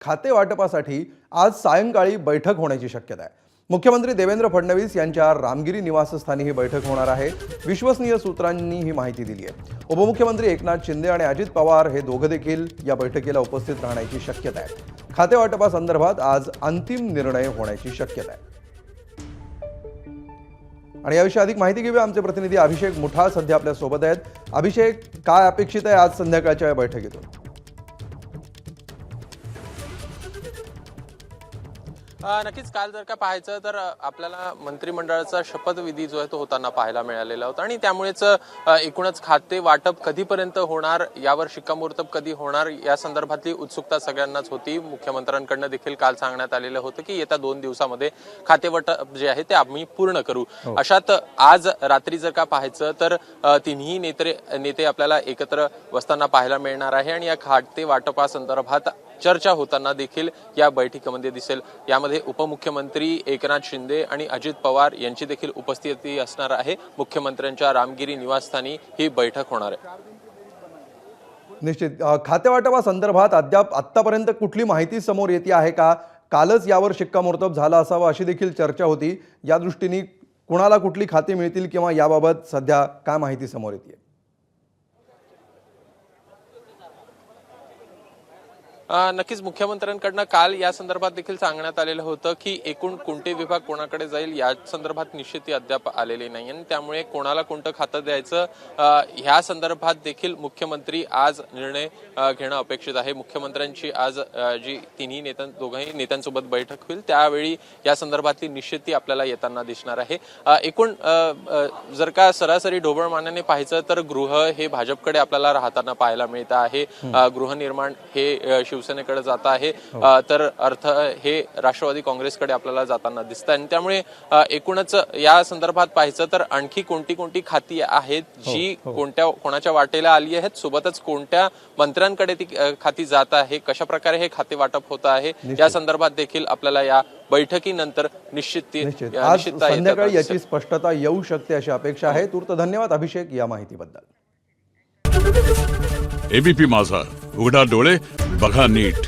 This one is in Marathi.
खाते वाटपासाठी आज सायंकाळी बैठक होण्याची शक्यता आहे। मुख्यमंत्री देवेंद्र फडणवीस यांच्या रामगिरी निवासस्थानी ही बैठक होणार आहे। विश्वसनीय सूत्रांनी ही माहिती दिली आहे। उपमुख्यमंत्री एकनाथ शिंदे आणि अजित पवार हे दोघे देखील या बैठकीला उपस्थित राहण्याची शक्यता आहे। खाते वाटपासंदर्भात आज अंतिम निर्णय होण्याची शक्यता आहे। आणि याविषयी अधिक माहिती घेऊया, आमचे प्रतिनिधी अभिषेक मुठा सध्या आपल्या सोबत आहेत। अभिषेक, काय अपेक्षित आहे आज संध्याकाळच्या या बैठकीतून? नक्कीच काल जर का पाहायचं तर आपल्याला मंत्रिमंडळाचा शपथविधी जो आहे तो होताना पाहायला मिळालेला होता आणि त्यामुळेच एकूणच खाते वाटप कधीपर्यंत होणार, यावर शिक्कामोर्तब कधी होणार या संदर्भातली उत्सुकता सगळ्यांनाच होती। मुख्यमंत्र्यांकडनं देखील काल सांगण्यात आलेलं होतं की येत्या 2 दिवसामध्ये खाते वाटप जे आहे ते आम्ही पूर्ण करू। अशात आज रात्री जर का पाहायचं तर तिन्ही नेते आपल्याला एकत्र बसताना पाहायला मिळणार आहे आणि या खाते वाटपासंदर्भात चर्चा होताना देखील या बैठकीमध्ये दिसेल। यामध्ये उपमुख्यमंत्री एकनाथ शिंदे आणि अजित पवार यांची देखील उपस्थिती असणार आहे। मुख्यमंत्र्यांच्या रामगिरी निवासस्थानी ही बैठक होणार आहे। निश्चित खातेवाटपासंदर्भात अद्याप आतापर्यंत कुठली माहिती समोर येते आहे का? कालच यावर शिक्कामोर्तब झाला असावा अशी देखील चर्चा होती। या दृष्टीने कुणाला कुठली खाती मिळतील किंवा याबाबत सध्या काय माहिती समोर येते? नक्कीच मुख्यमंत्र्यांकडनं काल या संदर्भात देखील सांगण्यात आलेलं होतं की एकूण कोणते विभाग कोणाकडे जाईल या संदर्भात निश्चिती अद्याप आलेली नाही आणि त्यामुळे कोणाला कोणतं खातं द्यायचं ह्या संदर्भात देखील मुख्यमंत्री आज निर्णय घेणं अपेक्षित आहे। मुख्यमंत्र्यांची आज जी दोघंही नेत्यांसोबत बैठक होईल त्यावेळी या संदर्भातली निश्चिती आपल्याला येताना दिसणार आहे। एकूण जर का सरासरी ढोबळ मानाने पाहायचं तर गृह हे भाजपकडे आपल्याला राहताना पाहायला मिळतं आहे। गृहनिर्माण हे शिवसेनेकडे जात आहे तर अर्थ हे राष्ट्रवादी काँग्रेसकडे आपल्याला जाताना दिसतं आणि त्यामुळे एकूणच या संदर्भात पाहायचं तर आणखी कोणती खाती आहेत जी कोणाच्या वाटेला आली आहेत, सोबतच कोणत्या मंत्र्यांकडे ती खाती जात आहे, कशा प्रकारे हे खाते वाटप होत आहे या संदर्भात देखील आपल्याला या बैठकीनंतर निश्चितता संध्याकाळी याची स्पष्टता येऊ शकते अशी अपेक्षा आहे। तूर्त धन्यवाद अभिषेक या माहितीबद्दल। एबीपी माझा, उघडा डोळे बघा नीट।